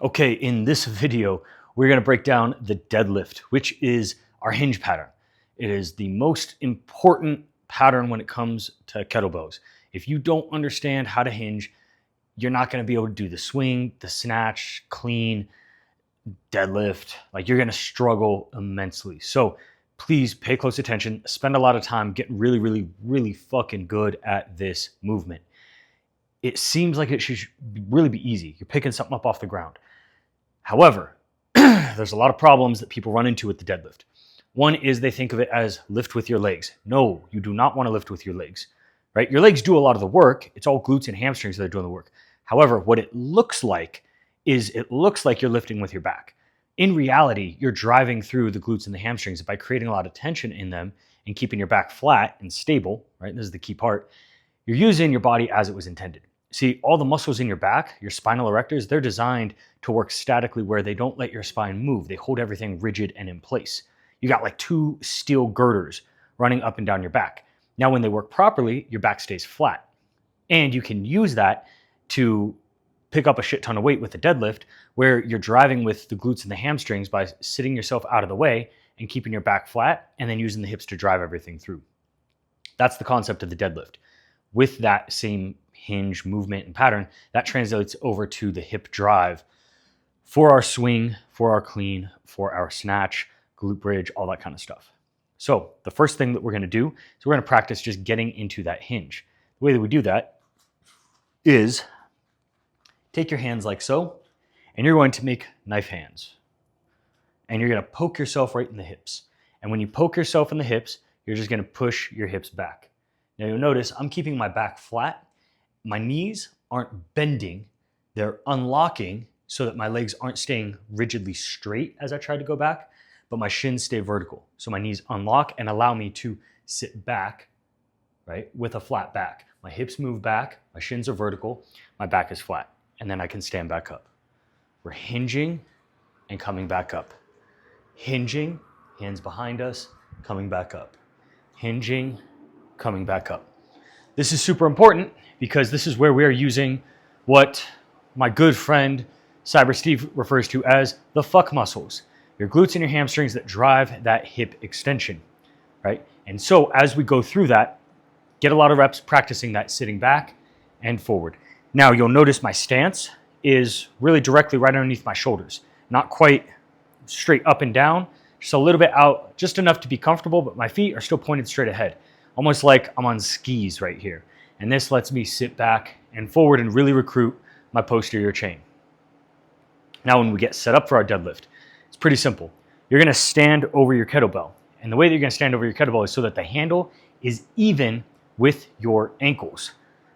Okay, in this video, we're going to break down the deadlift, which is our hinge pattern. It is the most important pattern when it comes to kettlebells. If you don't understand how to hinge, you're not going to be able to do the swing, the snatch, clean, deadlift. Like, you're going to struggle immensely. So please pay close attention. Spend a lot of time getting really fucking good at this movement. It seems like it should really be easy. You're picking something up off the ground. However, there's a lot of problems that people run into with the deadlift. One is they think of it as lift with your legs. No, you do not want to lift with your legs, right? Your legs do a lot of the work. It's all glutes and hamstrings that are doing the work. However, what it looks like is you're lifting with your back. In reality, you're driving through the glutes and the hamstrings by creating a lot of tension in them and keeping your back flat and stable, right? This is the key part. You're using your body as it was intended. See, all the muscles in your back, your spinal erectors, they're designed to work statically where they don't let your spine move. They hold everything rigid and in place. You got like two steel girders running up and down your back. Now, when they work properly, your back stays flat. And you can use that to pick up a shit ton of weight with the deadlift, where you're driving with the glutes and the hamstrings by sitting yourself out of the way and keeping your back flat, and then using the hips to drive everything through. That's the concept of the deadlift. With that same hinge movement and pattern, that translates over to the hip drive for our swing, for our clean, for our snatch, glute bridge, all that kind of stuff. So the first thing that we're going to do is we're going to practice just getting into that hinge. The way that we do that is take your hands like so, and you're going to make knife hands. And you're going to poke yourself right in the hips. And when you poke yourself in the hips, you're just going to push your hips back. Now you'll notice I'm keeping my back flat. My knees aren't bending, they're unlocking so that my legs aren't staying rigidly straight as I try to go back, but my shins stay vertical. So my knees unlock and allow me to sit back, right, with a flat back. My hips move back, my shins are vertical, my back is flat, and then I can stand back up. We're hinging and coming back up. Hinging, hands behind us, coming back up. Hinging, coming back up. This is super important because this is where we are using what my good friend Cyber Steve refers to as the fuck muscles, your glutes and your hamstrings that drive that hip extension, right? And so as we go through that, get a lot of reps practicing that sitting back and forward. Now you'll notice my stance is really directly right underneath my shoulders, not quite straight up and down, just a little bit out, just enough to be comfortable, but my feet are still pointed straight ahead, almost like I'm on skis right here. And this lets me sit back and forward and really recruit my posterior chain. Now, when we get set up for our deadlift, it's pretty simple. You're going to stand over your kettlebell. And the way that you're going to stand over your kettlebell is so that the handle is even with your ankles,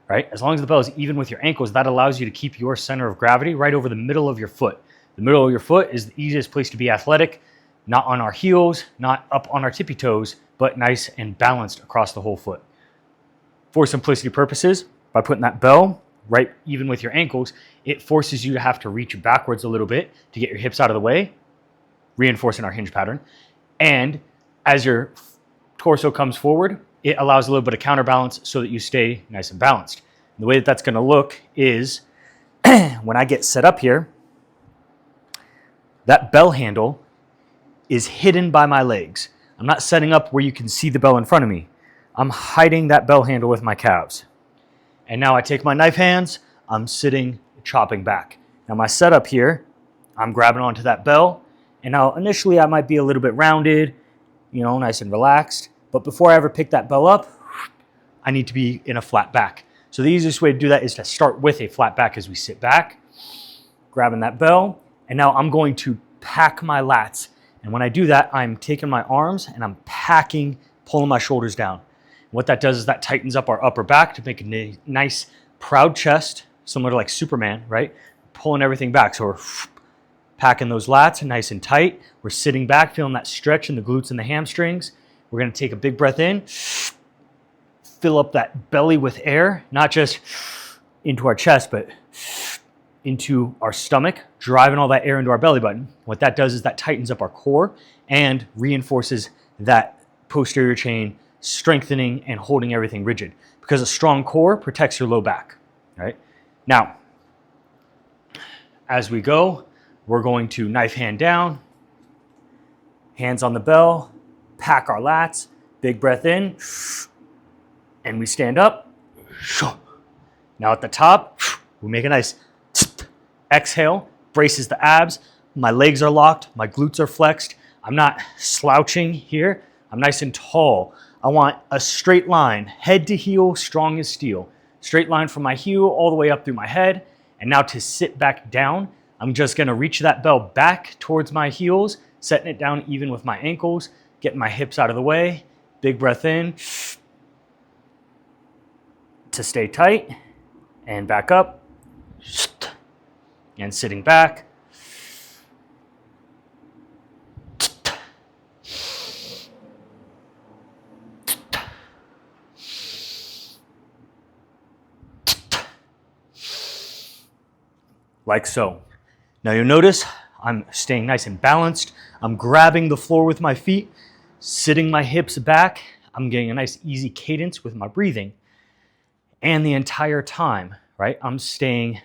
right? As long as the bell is even with your ankles, that allows you to keep your center of gravity right over the middle of your foot. The middle of your foot is the easiest place to be athletic, not on our heels, not up on our tippy toes, but nice and balanced across the whole foot. For simplicity purposes, by putting that bell right even with your ankles, it forces you to have to reach backwards a little bit to get your hips out of the way, reinforcing our hinge pattern. And as your torso comes forward, it allows a little bit of counterbalance so that you stay nice and balanced. And the way that that's going to look is when I get set up here, that bell handle is hidden by my legs. I'm not setting up where you can see the bell in front of me. I'm hiding that bell handle with my calves. And now I take my knife hands, I'm sitting, chopping back. Now my setup here, I'm grabbing onto that bell, and now initially I might be a little bit rounded, nice and relaxed, but before I ever pick that bell up, I need to be in a flat back. So the easiest way to do that is to start with a flat back as we sit back, grabbing that bell, and now I'm going to pack my lats. And when I do that, I'm taking my arms and I'm pulling my shoulders down. What that does is that tightens up our upper back to make a nice, proud chest, similar to like Superman, right? Pulling everything back. So we're packing those lats nice and tight. We're sitting back, feeling that stretch in the glutes and the hamstrings. We're going to take a big breath in, fill up that belly with air, not just into our chest, but into our stomach, driving all that air into our belly button. What that does is that tightens up our core and reinforces that posterior chain, strengthening and holding everything rigid, because a strong core protects your low back, right? Now, as we go, we're going to knife hand down, hands on the bell, pack our lats, big breath in, and we stand up. Now at the top, we make a nice exhale, braces the abs. My legs are locked, my glutes are flexed. I'm not slouching here. I'm nice and tall. I want a straight line, head to heel, strong as steel. Straight line from my heel all the way up through my head. And now to sit back down, I'm just gonna reach that bell back towards my heels, setting it down even with my ankles, getting my hips out of the way. Big breath in to stay tight, and back up, and sitting back. Like so. Now you'll notice I'm staying nice and balanced. I'm grabbing the floor with my feet, sitting my hips back. I'm getting a nice easy cadence with my breathing. And the entire time, right, I'm staying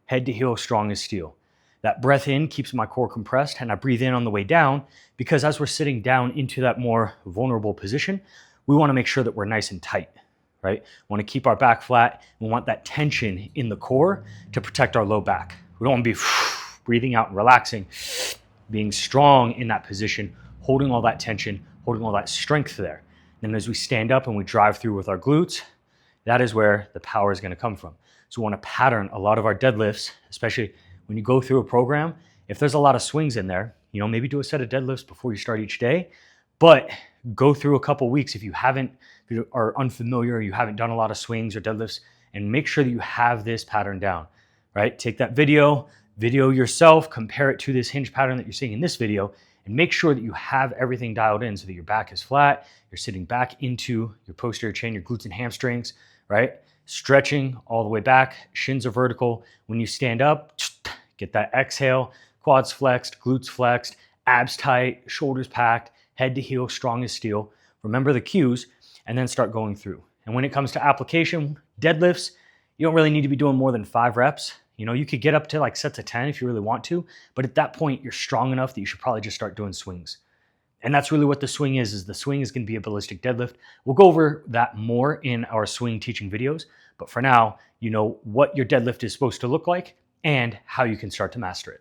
head to heel, strong as steel. That breath in keeps my core compressed, and I breathe in on the way down, because as we're sitting down into that more vulnerable position, we want to make sure that we're nice and tight. Right? We want to keep our back flat. We want that tension in the core to protect our low back. We don't want to be breathing out and relaxing, being strong in that position, holding all that tension, holding all that strength there. Then as we stand up and we drive through with our glutes, that is where the power is going to come from. So we want to pattern a lot of our deadlifts, especially when you go through a program. If there's a lot of swings in there, maybe do a set of deadlifts before you start each day, but go through a couple weeks if you are unfamiliar, you haven't done a lot of swings or deadlifts, and make sure that you have this pattern down, right? Take that video yourself, compare it to this hinge pattern that you're seeing in this video, and make sure that you have everything dialed in so that your back is flat, you're sitting back into your posterior chain, your glutes and hamstrings, right? Stretching all the way back, shins are vertical. When you stand up, get that exhale, quads flexed, glutes flexed, abs tight, shoulders packed, head to heel, strong as steel. Remember the cues, and then start going through. And when it comes to application, deadlifts, you don't really need to be doing more than 5 reps. You could get up to like sets of 10 if you really want to, but at that point, you're strong enough that you should probably just start doing swings. And that's really what the swing is the swing is going to be a ballistic deadlift. We'll go over that more in our swing teaching videos, but for now, you know what your deadlift is supposed to look like and how you can start to master it.